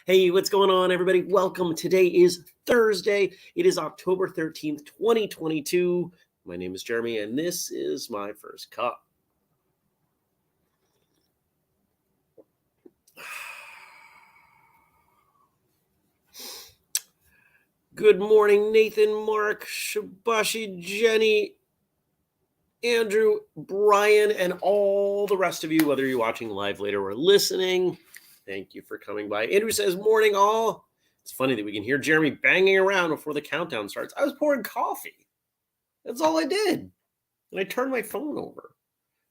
Hey, what's going on, everybody? Welcome. Today is Thursday. It is October 13th, 2022. My name is Jeremy, and this is my first cup. Good morning, Nathan, Mark, Shabashi, Jenny, Andrew, Brian, and all the rest of you, whether you're watching live later or listening. Thank you for coming by. Andrew says, morning all. It's funny that we can hear Jeremy banging around before the countdown starts. I was pouring coffee. That's all I did. And I turned my phone over.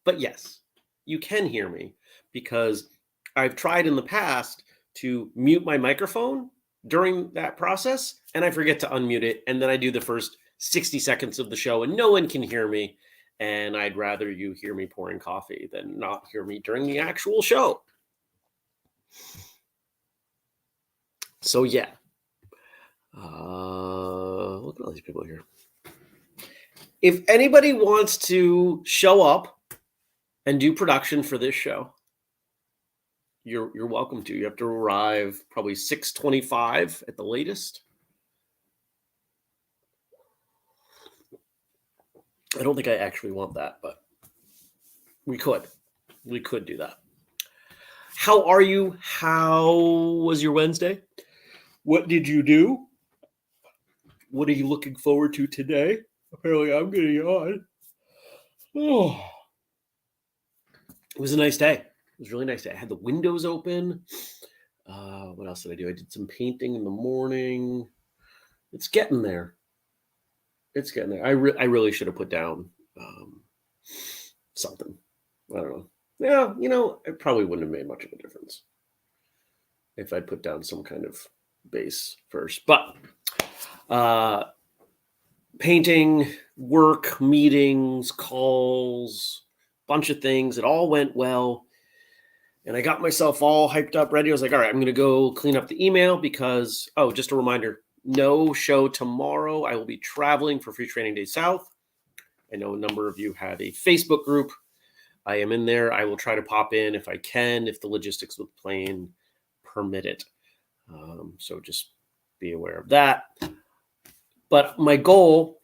But yes, you can hear me because I've tried in the past to mute my microphone during that process, and I forget to unmute it. And then I do the first 60 seconds of the show, and no one can hear me. And I'd rather you hear me pouring coffee than not hear me during the actual show. So yeah, look at all these people here. If anybody wants to show up and do production for this show, you're welcome to. You have to arrive probably 6:25 at the latest. I don't think I actually want that, but we could do that. How are you? How was your Wednesday? What did you do? What are you looking forward to today? Apparently I'm getting yawn. Oh. It was a nice day. It was a really nice day. I had the windows open. What else did I do? I did some painting in the morning. It's getting there. It's getting there. I really should have put down something. I don't know. Yeah, it probably wouldn't have made much of a difference if I'd put down some kind of base first. But painting, work, meetings, calls, bunch of things. It all went well. And I got myself all hyped up, ready. I was like, all right, I'm going to go clean up the email because, just a reminder, no show tomorrow. I will be traveling for Free Training Day South. I know a number of you have a Facebook group. I am in there. I will try to pop in if I can, if the logistics with the plane permit it. So just be aware of that. But my goal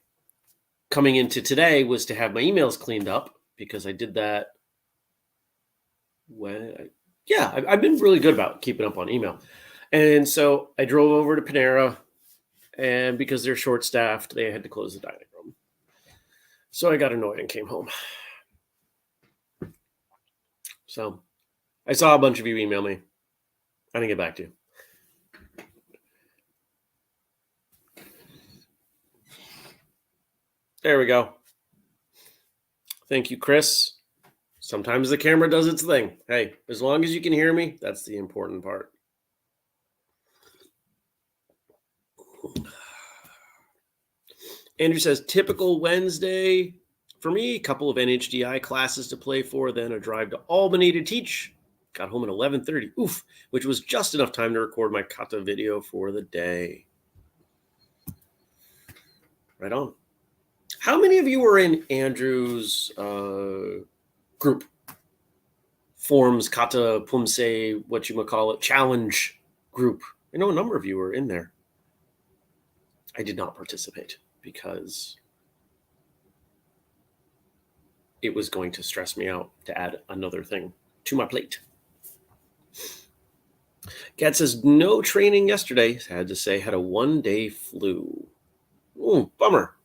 coming into today was to have my emails cleaned up because I did that I've been really good about keeping up on email. And so I drove over to Panera, and because they're short-staffed, they had to close the dining room. So I got annoyed and came home. So I saw a bunch of you email me. I didn't get back to you. There we go. Thank you, Chris. Sometimes the camera does its thing. Hey, as long as you can hear me, that's the important part. Andrew says, typical Wednesday. For me, a couple of NHDI classes to play for, then a drive to Albany to teach. Got home at 11:30, which was just enough time to record my kata video for the day. Right on. How many of you were in Andrew's group? Forms, kata, pumse, challenge group. I know a number of you were in there. I did not participate because it was going to stress me out to add another thing to my plate. Kat says, no training yesterday. Had to say, had a one-day flu. Bummer.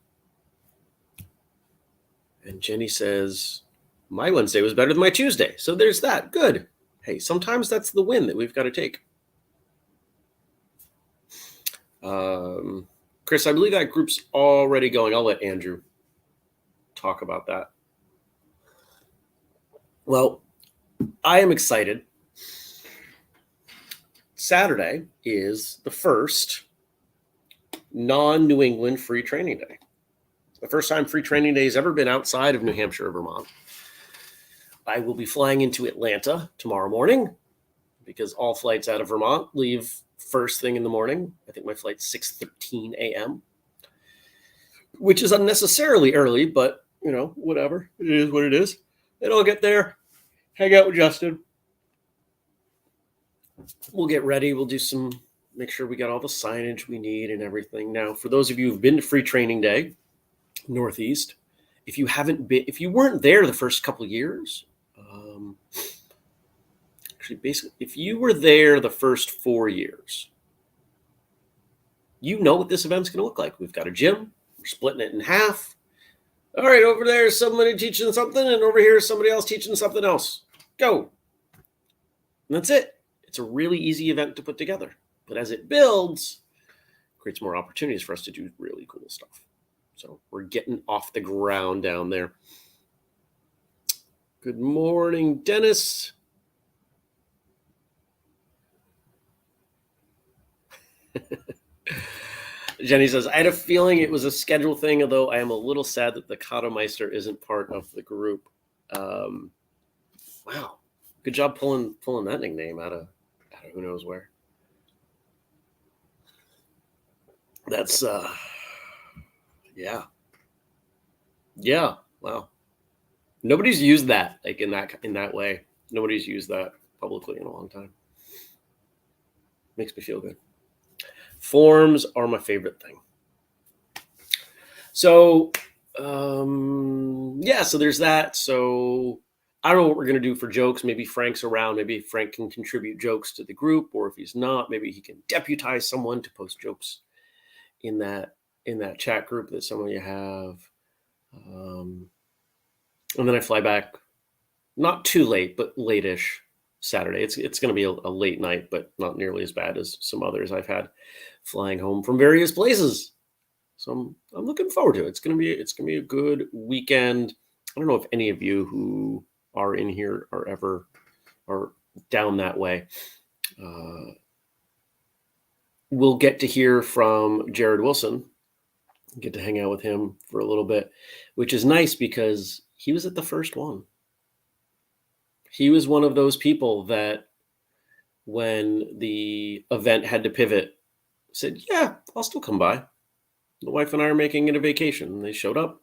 And Jenny says, my Wednesday was better than my Tuesday. So there's that. Good. Hey, sometimes that's the win that we've got to take. Chris, I believe that group's already going. I'll let Andrew talk about that. Well, I am excited. Saturday is the first non-New England free training day. The first time free training day has ever been outside of New Hampshire or Vermont. I will be flying into Atlanta tomorrow morning because all flights out of Vermont leave first thing in the morning. I think my flight's 6:13 a.m., which is unnecessarily early, but, whatever. It is what it is. And I'll get there, hang out with Justin, we'll get ready. We'll do make sure we got all the signage we need and everything. Now, for those of you who've been to Free Training Day, Northeast, if you weren't there the first couple of years, actually, basically, if you were there the first 4 years, you know what this event's going to look like. We've got a gym. We're splitting it in half. All right, over there is somebody teaching something, and over here is somebody else teaching something else. Go. And that's it. It's a really easy event to put together. But as it builds, it creates more opportunities for us to do really cool stuff. So we're getting off the ground down there. Good morning, Dennis. Jenny says, I had a feeling it was a schedule thing, although I am a little sad that the Kata-meister isn't part of the group. Wow. Good job pulling that nickname out of who knows where. That's, yeah. Yeah. Wow. Nobody's used that, like in that way. Nobody's used that publicly in a long time. Makes me feel good. Forms are my favorite thing. So, yeah, so there's that. So I don't know what we're going to do for jokes. Maybe Frank's around. Maybe Frank can contribute jokes to the group, or if he's not, maybe he can deputize someone to post jokes in that chat group that some of you have. And then I fly back, not too late, but late-ish Saturday. It's going to be a late night, but not nearly as bad as some others I've had flying home from various places. So I'm looking forward to it. It's going to be a good weekend. I don't know if any of you who are in here are down that way. We'll get to hear from Jared Wilson. Get to hang out with him for a little bit, which is nice because he was at the first one. He was one of those people that when the event had to pivot, said, yeah, I'll still come by. The wife and I are making it a vacation. And they showed up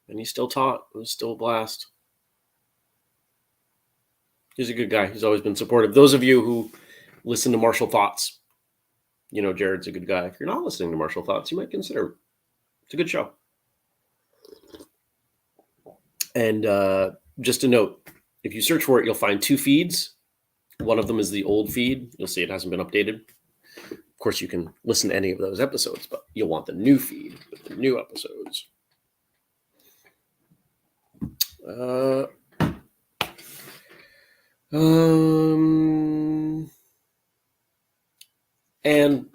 and he still taught. It was still a blast. He's a good guy. He's always been supportive. Those of you who listen to Martial Thoughts, you know Jared's a good guy. If you're not listening to Martial Thoughts, you might consider it. It's a good show. And just a note, if you search for it, you'll find 2 feeds. One of them is the old feed. You'll see it hasn't been updated. Of course, you can listen to any of those episodes, but you'll want the new feed with the new episodes. And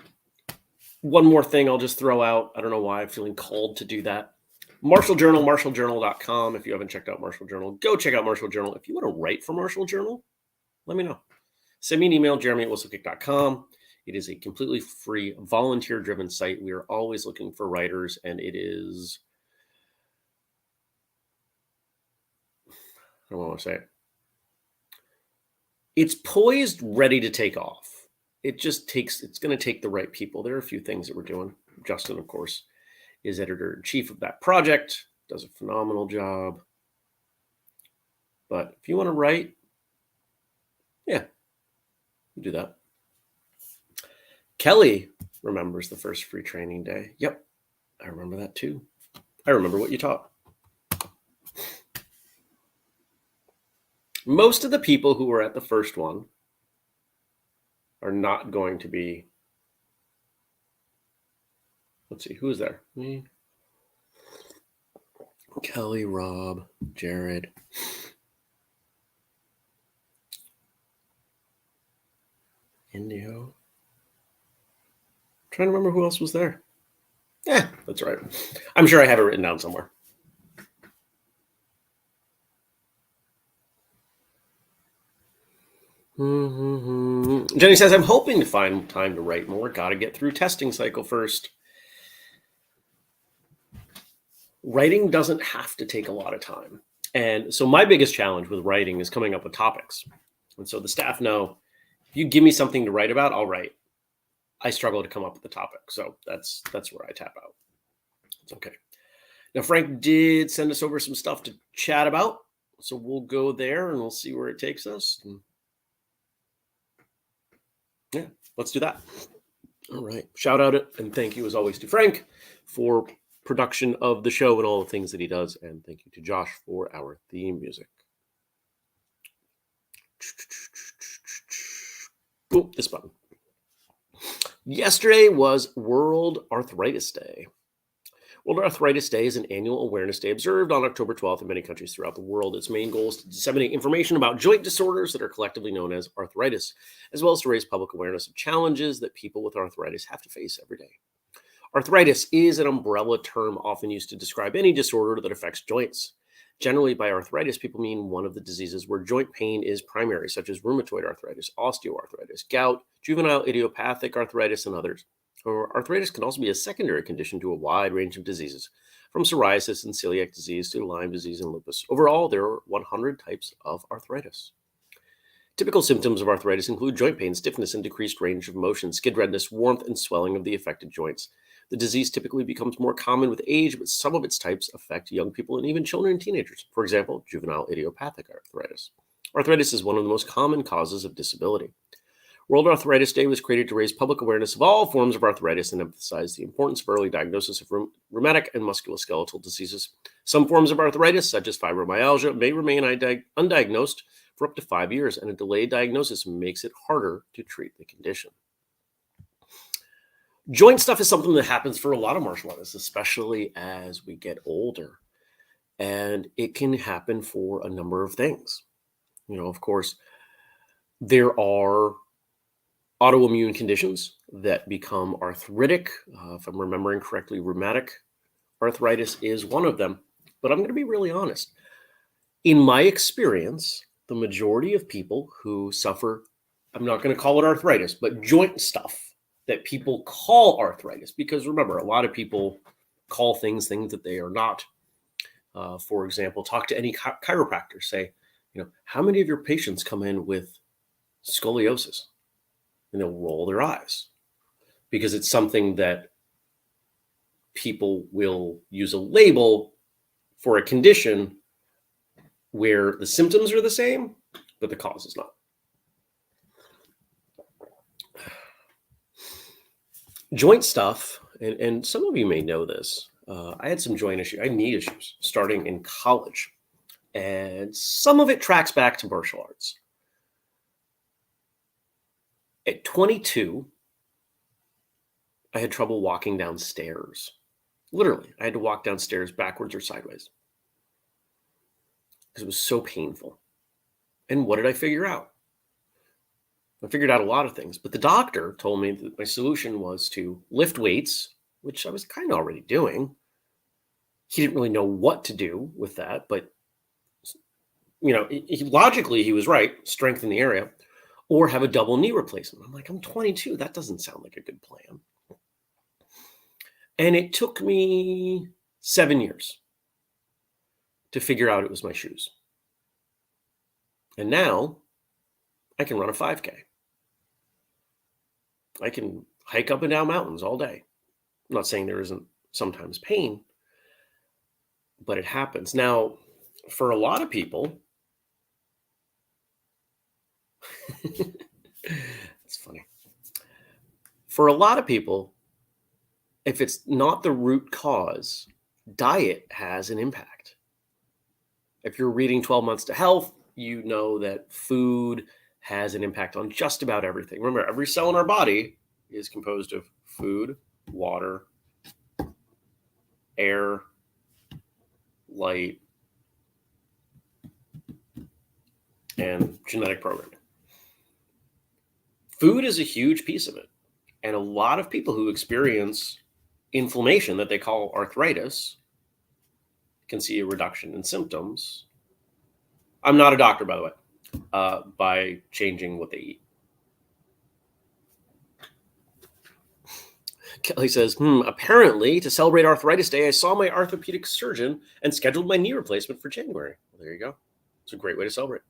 one more thing I'll just throw out. I don't know why I'm feeling called to do that. Martial Journal, martialjournal.com. If you haven't checked out Martial Journal, go check out Martial Journal. If you want to write for Martial Journal, let me know. Send me an email, jeremy@whistlekick.com. It is a completely free, volunteer-driven site. We are always looking for writers, and it is, I don't want to say it. It's poised, ready to take off. It's going to take the right people. There are a few things that we're doing. Justin, of course, is editor-in-chief of that project, does a phenomenal job. But if you want to write, yeah, you do that. Kelly remembers the first Free Training Day. Yep, I remember that too. I remember what you taught. Most of the people who were at the first one are not going to be. Let's see, who is there? Me, Kelly, Rob, Jared. Indio. Trying to remember who else was there. Yeah, that's right. I'm sure I have it written down somewhere. Jenny says, I'm hoping to find time to write more. Got to get through testing cycle first. Writing doesn't have to take a lot of time. And so my biggest challenge with writing is coming up with topics. And so the staff know, if you give me something to write about, I'll write. I struggle to come up with the topic. So that's where I tap out. It's okay. Now, Frank did send us over some stuff to chat about. So we'll go there and we'll see where it takes us. let's do that. All right. Shout out and thank you as always to Frank for production of the show and all the things that he does. And thank you to Josh for our theme music. Boom, this button. Yesterday was World Arthritis Day. World Arthritis Day is an annual awareness day observed on October 12th in many countries throughout the world. Its main goal is to disseminate information about joint disorders that are collectively known as arthritis, as well as to raise public awareness of challenges that people with arthritis have to face every day. Arthritis is an umbrella term often used to describe any disorder that affects joints. Generally, by arthritis, people mean one of the diseases where joint pain is primary, such as rheumatoid arthritis, osteoarthritis, gout, juvenile idiopathic arthritis, and others. Or arthritis can also be a secondary condition to a wide range of diseases, from psoriasis and celiac disease to Lyme disease and lupus. Overall, there are 100 types of arthritis. Typical symptoms of arthritis include joint pain, stiffness, and decreased range of motion, skin redness, warmth, and swelling of the affected joints. The disease typically becomes more common with age, but some of its types affect young people and even children and teenagers. For example, juvenile idiopathic arthritis. Arthritis is one of the most common causes of disability. World Arthritis Day was created to raise public awareness of all forms of arthritis and emphasize the importance of early diagnosis of rheumatic and musculoskeletal diseases. Some forms of arthritis, such as fibromyalgia, may remain undiagnosed for up to 5 years, and a delayed diagnosis makes it harder to treat the condition. Joint stuff is something that happens for a lot of martial artists, especially as we get older. And it can happen for a number of things. Of course, there are autoimmune conditions that become arthritic. If I'm remembering correctly, rheumatic arthritis is one of them. But I'm going to be really honest. In my experience, the majority of people who suffer, I'm not going to call it arthritis, but joint stuff that people call arthritis, because remember, a lot of people call things that they are not. For example, talk to any chiropractor, say, how many of your patients come in with scoliosis? And they'll roll their eyes because it's something that people will use a label for a condition where the symptoms are the same, but the cause is not. Joint stuff, and some of you may know this, I had some joint issues. I had knee issues starting in college, and some of it tracks back to martial arts. At 22, I had trouble walking downstairs. Literally, I had to walk downstairs backwards or sideways because it was so painful. And what did I figure out? I figured out a lot of things, but the doctor told me that my solution was to lift weights, which I was kind of already doing. He didn't really know what to do with that, but logically he was right, strengthen the area, or have a double knee replacement. I'm like, I'm 22. That doesn't sound like a good plan. And it took me 7 years to figure out it was my shoes. And now I can run a 5K. I can hike up and down mountains all day. I'm not saying there isn't sometimes pain, but it happens. Now, for a lot of people, it's funny. For a lot of people, if it's not the root cause, diet has an impact. If you're reading 12 Months to Health, you know that food has an impact on just about everything. Remember, every cell in our body is composed of food, water, air, light, and genetic programming. Food is a huge piece of it. And a lot of people who experience inflammation that they call arthritis can see a reduction in symptoms. I'm not a doctor, by the way, by changing what they eat. Kelly says, apparently to celebrate Arthritis Day, I saw my orthopedic surgeon and scheduled my knee replacement for January. Well, there you go. It's a great way to celebrate.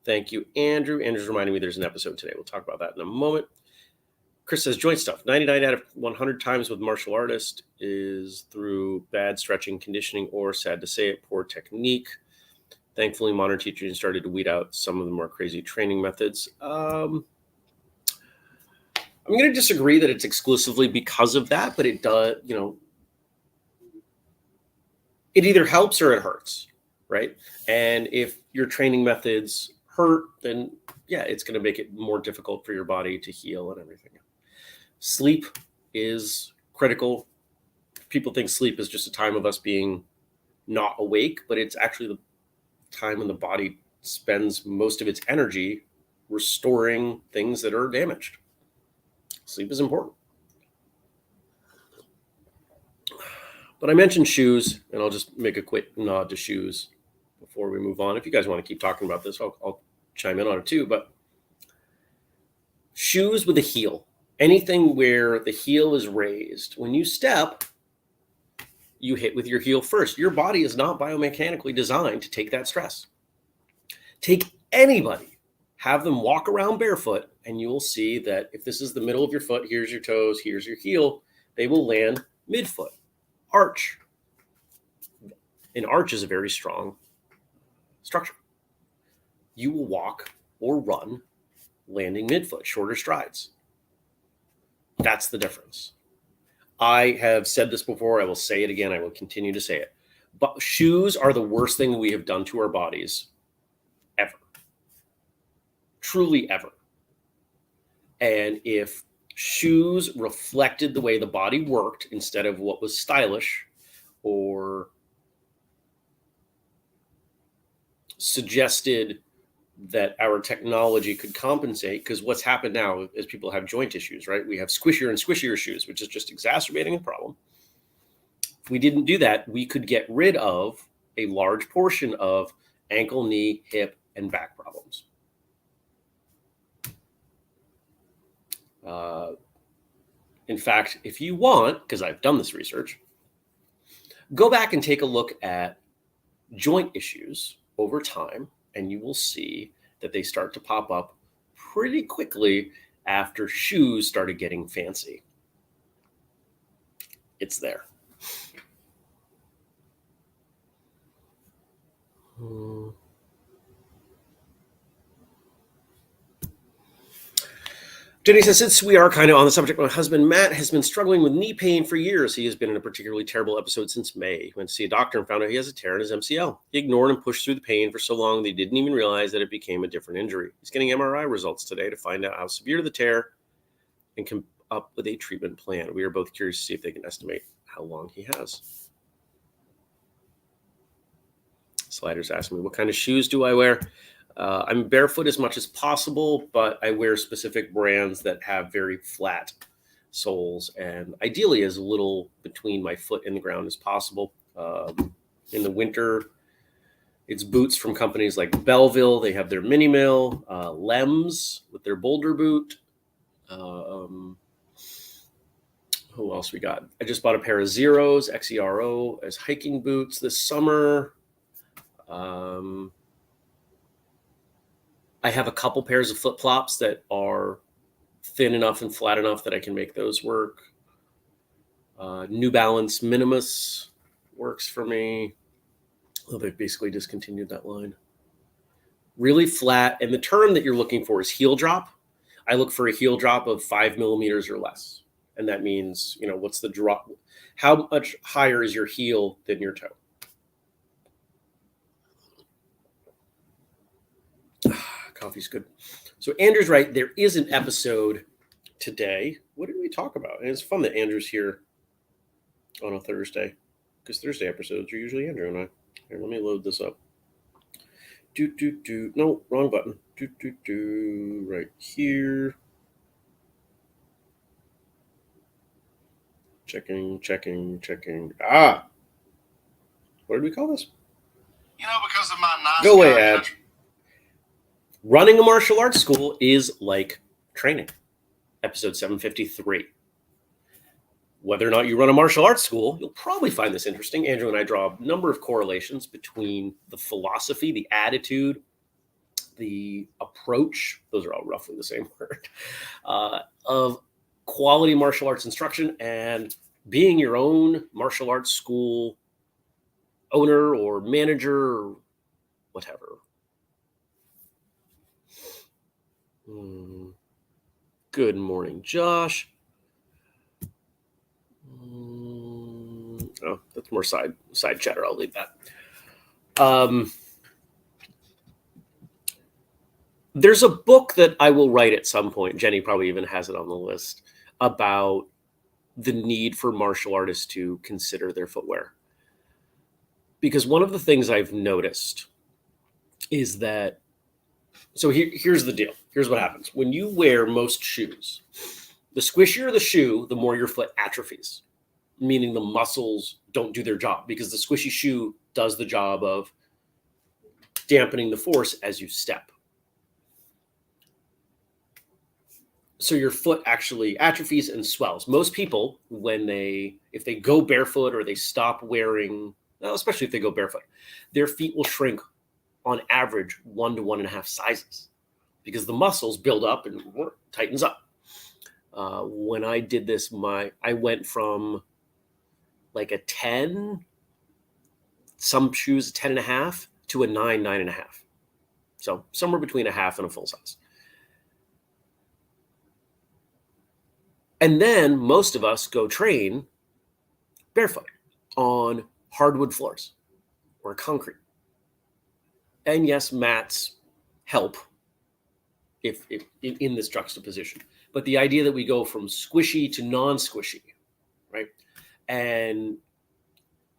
Thank you, Andrew. Andrew's reminding me there's an episode today. We'll talk about that in a moment. Chris says joint stuff. 99 out of 100 times with martial artists is through bad stretching, conditioning, or sad to say it, poor technique. Thankfully, modern teaching started to weed out some of the more crazy training methods. I'm going to disagree that it's exclusively because of that, but it does, it either helps or it hurts, right? And if your training methods hurt, then yeah, it's going to make it more difficult for your body to heal and everything. Sleep is critical. People think sleep is just a time of us being not awake, but it's actually the time when the body spends most of its energy restoring things that are damaged. Sleep is important. But I mentioned shoes, and I'll just make a quick nod to shoes before we move on. If you guys want to keep talking about this, I'll chime in on it too. But shoes with a heel, anything where the heel is raised, when you step, you hit with your heel first. Your body is not biomechanically designed to take that stress. Take anybody, have them walk around barefoot, and you will see that if this is the middle of your foot, here's your toes, here's your heel, they will land midfoot. Arch. An arch is a very strong structure. You will walk or run landing midfoot, shorter strides. That's the difference. I have said this before. I will say it again. I will continue to say it. But shoes are the worst thing that we have done to our bodies ever. Truly ever. And if shoes reflected the way the body worked instead of what was stylish or suggested that our technology could compensate, because what's happened now is people have joint issues, right? We have squishier and squishier shoes, which is just exacerbating the problem. If we didn't do that, we could get rid of a large portion of ankle, knee, hip, and back problems. In fact, if you want, because I've done this research, go back and take a look at joint issues over time, and you will see that they start to pop up pretty quickly after shoes started getting fancy. It's there. Jenny says, since we are kind of on the subject, my husband, Matt, has been struggling with knee pain for years. He has been in a particularly terrible episode since May. He went to see a doctor and found out he has a tear in his MCL. He ignored and pushed through the pain for so long that he didn't even realize that it became a different injury. He's getting MRI results today to find out how severe the tear and come up with a treatment plan. We are both curious to see if they can estimate how long he has. Slider's asking me, what kind of shoes do I wear? I'm barefoot as much as possible, but I wear specific brands that have very flat soles, and ideally as little between my foot and the ground as possible. In the winter, it's boots from companies like Belleville. They have their Mini Mill, Lems with their Boulder boot. Who else we got? I just bought a pair of Zeros, XERO, as hiking boots this summer. I have a couple pairs of flip-flops that are thin enough and flat enough that I can make those work. New Balance Minimus works for me. Well, they've basically discontinued that line. Really flat. And the term that you're looking for is heel drop. I look for a heel drop of 5 millimeters or less. And that means, what's the drop? How much higher is your heel than your toe? Coffee's good. So Andrew's right. There is an episode today. What did we talk about? And it's fun that Andrew's here on a Thursday, because Thursday episodes are usually Andrew and I. Here, let me load this up. No, wrong button. Right here. Checking. Ah, what did we call this? Because of my nice Go away, ad. Running a martial arts school is like training. Episode 753. Whether or not you run a martial arts school, you'll probably find this interesting. Andrew and I draw a number of correlations between the philosophy, the attitude, the approach, those are all roughly the same word, of quality martial arts instruction and being your own martial arts school owner or manager or whatever. Good morning, Josh. Oh, that's more side chatter. I'll leave that. There's a book that I will write at some point. Jenny probably even has it on the list about the need for martial artists to consider their footwear. Because one of the things I've noticed is that, so here's the deal. Here's what happens. When you wear most shoes, the squishier the shoe, the more your foot atrophies, meaning the muscles don't do their job, because the squishy shoe does the job of dampening the force as you step. So your foot actually atrophies and swells. Most people, if they go barefoot or they stop wearing, well, especially if they go barefoot, their feet will shrink on average 1 to 1.5 sizes because the muscles build up and tightens up. When I did this, I went from like a 10, some shoes 10.5 to a 9.5. So somewhere between a half and a full size. And then most of us go train barefoot on hardwood floors or concrete. And yes, mats help if in this juxtaposition. But the idea that we go from squishy to non-squishy, right? And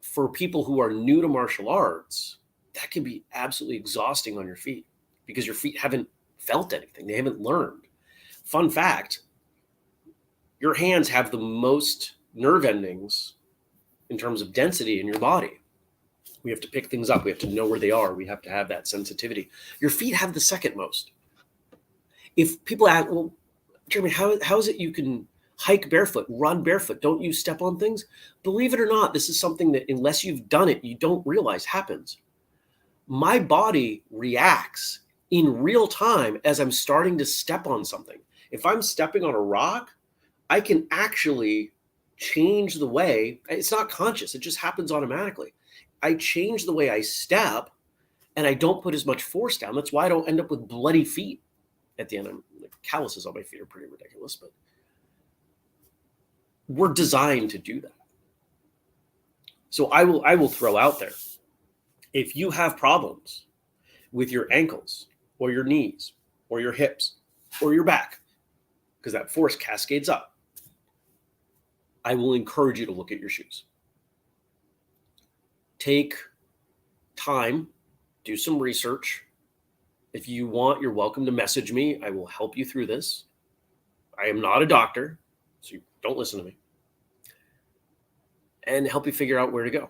for people who are new to martial arts, that can be absolutely exhausting on your feet because your feet haven't felt anything. They haven't learned. Fun fact, your hands have the most nerve endings in terms of density in your body. We have to pick things up. We have to know where they are. We have to have that sensitivity. Your feet have the second most. If people ask, well, Jeremy, how is it you can hike barefoot, run barefoot? Don't you step on things? Believe it or not, this is something that unless you've done it, you don't realize happens. My body reacts in real time as I'm starting to step on something. If I'm stepping on a rock, I can actually change the way, it's not conscious, it just happens automatically. I change the way I step and I don't put as much force down. That's why I don't end up with bloody feet at the end. The calluses on my feet are pretty ridiculous, but we're designed to do that. So I will throw out there, if you have problems with your ankles or your knees or your hips or your back, because that force cascades up, I will encourage you to look at your shoes. Take time, do some research. If you want, you're welcome to message me. I will help you through this. I am not a doctor, so don't listen to me. And help you figure out where to go.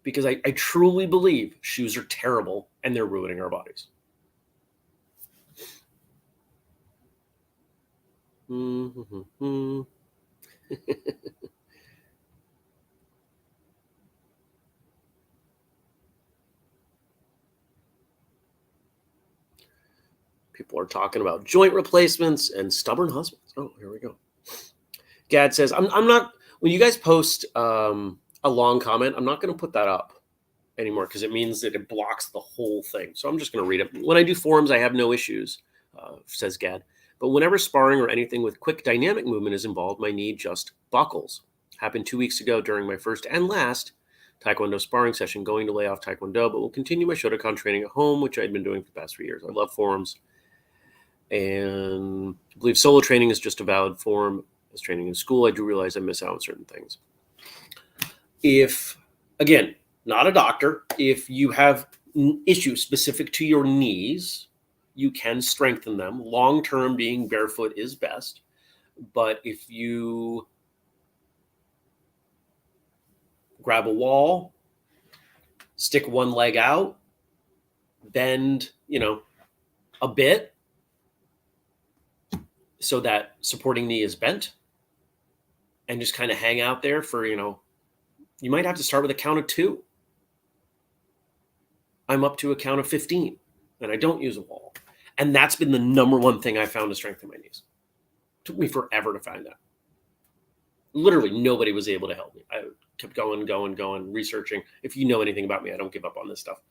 Because I truly believe shoes are terrible and they're ruining our bodies. People are talking about joint replacements and stubborn husbands. Oh, here we go. Gad says, I'm not, when you guys post a long comment, I'm not going to put that up anymore because it means that it blocks the whole thing. So I'm just going to read it. When I do forums, I have no issues, says Gad. But whenever sparring or anything with quick dynamic movement is involved, my knee just buckles. Happened 2 weeks ago during my first and last Taekwondo sparring session, going to lay off Taekwondo, but will continue my Shotokan training at home, which I'd been doing for the past 3 years. I love forums. And I believe solo training is just a valid form as training in school. I do realize I miss out on certain things. If, again, not a doctor, if you have issues specific to your knees, you can strengthen them. Long-term, being barefoot is best. But if you grab a wall, stick one leg out, bend, a bit so that supporting knee is bent, and just kind of hang out there for, you might have to start with a count of 2. I'm up to a count of 15 and I don't use a wall. And that's been the number one thing I found to strengthen my knees. It took me forever to find that. Literally nobody was able to help me. I kept going, researching. If you know anything about me, I don't give up on this stuff.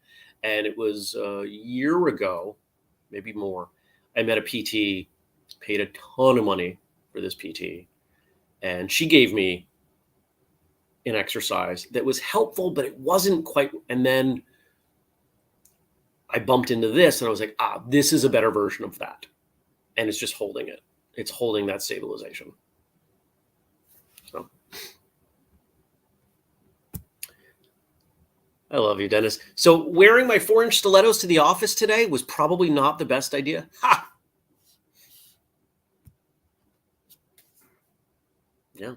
And it was a year ago, maybe more, I met a PT paid a ton of money for this PT, and she gave me an exercise that was helpful, but it wasn't quite. And then I bumped into this and I was like, this is a better version of that. And it's just holding it. It's holding that stabilization. So I love you, Dennis. So wearing my 4-inch stilettos to the office today was probably not the best idea. Ha! Yeah.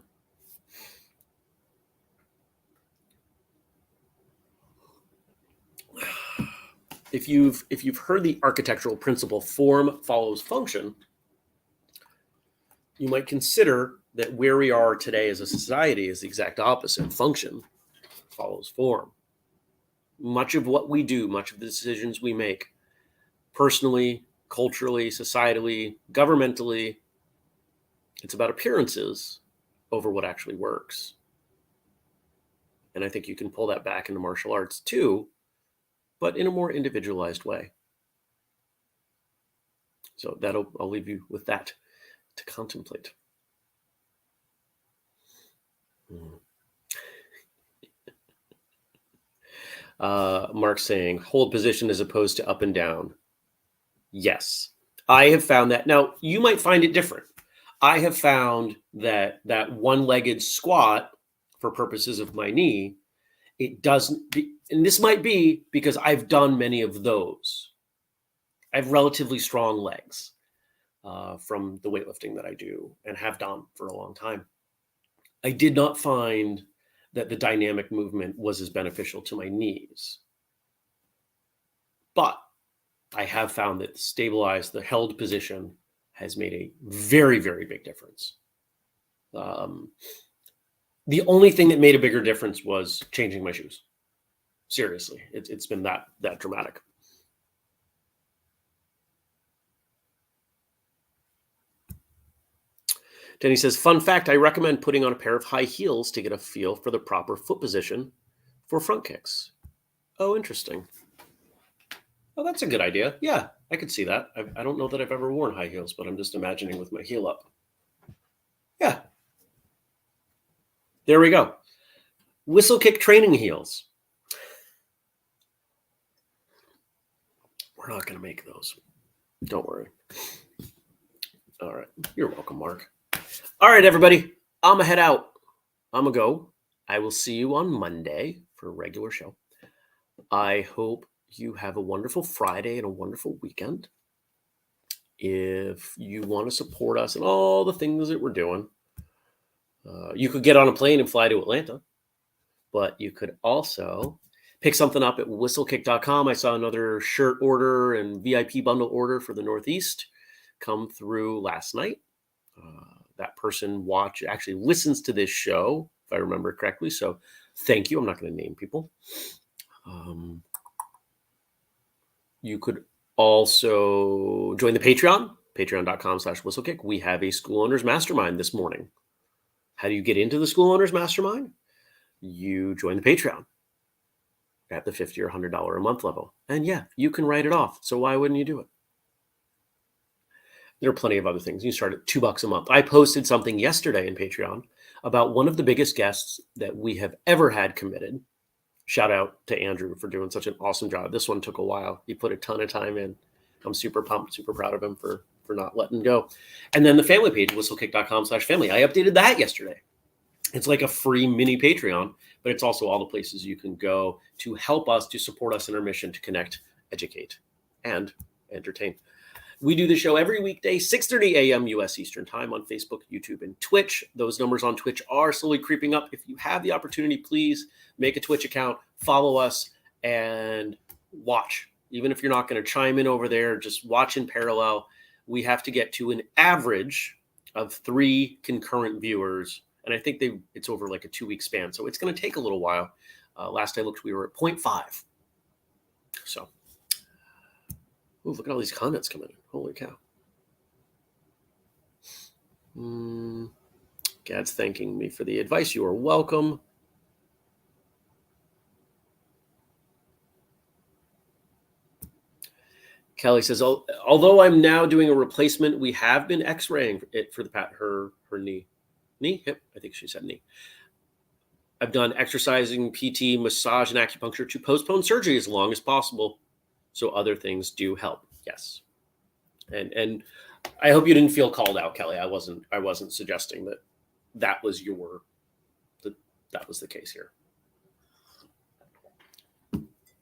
If you've heard the architectural principle, form follows function, you might consider that where we are today as a society is the exact opposite. Function follows form. Much of what we do, much of the decisions we make, personally, culturally, societally, governmentally, it's about appearances over what actually works. And I think you can pull that back into martial arts too, but in a more individualized way. So I'll leave you with that to contemplate. Mark saying, hold position as opposed to up and down. Yes, I have found that. Now, you might find it different. I have found that one-legged squat, for purposes of my knee, it doesn't be, and this might be because I've done many of those. I have relatively strong legs from the weightlifting that I do and have done for a long time. I did not find that the dynamic movement was as beneficial to my knees. But I have found that the held position has made a very, very big difference. The only thing that made a bigger difference was changing my shoes. Seriously, it's been that dramatic. Denny says, fun fact, I recommend putting on a pair of high heels to get a feel for the proper foot position for front kicks. Oh, interesting. Oh, that's a good idea. Yeah, I could see that. I don't know that I've ever worn high heels, but I'm just imagining with my heel up. Yeah. There we go. Whistlekick training heels. We're not going to make those. Don't worry. All right. You're welcome, Mark. All right, everybody. I'm going to head out. I'm going to go. I will see you on Monday for a regular show. I hope you have a wonderful Friday and a wonderful weekend. If you want to support us and all the things that we're doing, you could get on a plane and fly to Atlanta, but you could also pick something up at whistlekick.com. I saw another shirt order and VIP bundle order for the Northeast come through last night. That person actually listens to this show, if I remember correctly. So thank you. I'm not going to name people. You could also join the Patreon, patreon.com/whistlekick. We have a school owners mastermind this morning. How do you get into the school owners mastermind? You join the Patreon at the $50 or $100 a month level. And yeah, you can write it off. So why wouldn't you do it? There are plenty of other things. You start at $2 a month. I posted something yesterday in Patreon about one of the biggest guests that we have ever had committed. Shout out to Andrew for doing such an awesome job. This one took a while. He put a ton of time in. I'm super pumped, super proud of him for not letting go. And then the family page, whistlekick.com/family. I updated that yesterday. It's like a free mini Patreon, but it's also all the places you can go to help us, to support us in our mission to connect, educate, and entertain. We do the show every weekday, 6:30 a.m. U.S. Eastern Time on Facebook, YouTube, and Twitch. Those numbers on Twitch are slowly creeping up. If you have the opportunity, please make a Twitch account, follow us, and watch. Even if you're not going to chime in over there, just watch in parallel. We have to get to an average of 3 concurrent viewers, and I think it's over like a 2-week span, so it's going to take a little while. Last I looked, we were at 0.5. So, ooh, look at all these comments coming in. Holy cow. Gad's thanking me for the advice. You are welcome. Kelly says, although I'm now doing a replacement, we have been x-raying it for her knee. Hip? I think she said knee. I've done exercising, PT, massage, and acupuncture to postpone surgery as long as possible. So other things do help. Yes. And I hope you didn't feel called out, Kelly. I wasn't suggesting that was that was the case here.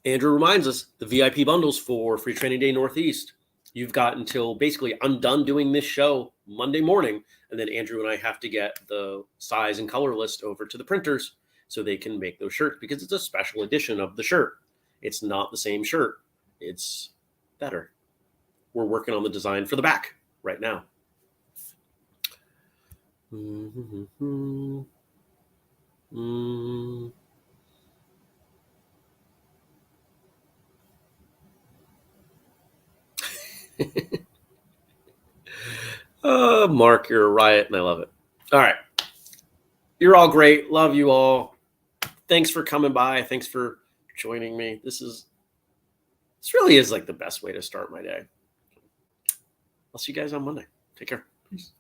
Andrew reminds us the VIP bundles for Free Training Day Northeast. You've got until basically I'm done doing this show Monday morning, and then Andrew and I have to get the size and color list over to the printers so they can make those shirts, because it's a special edition of the shirt. It's not the same shirt. It's better. We're working on the design for the back right now. Oh, Mark, you're a riot, and I love it. All right. You're all great. Love you all. Thanks for coming by. Thanks for joining me. This really is like the best way to start my day. I'll see you guys on Monday. Take care. Peace.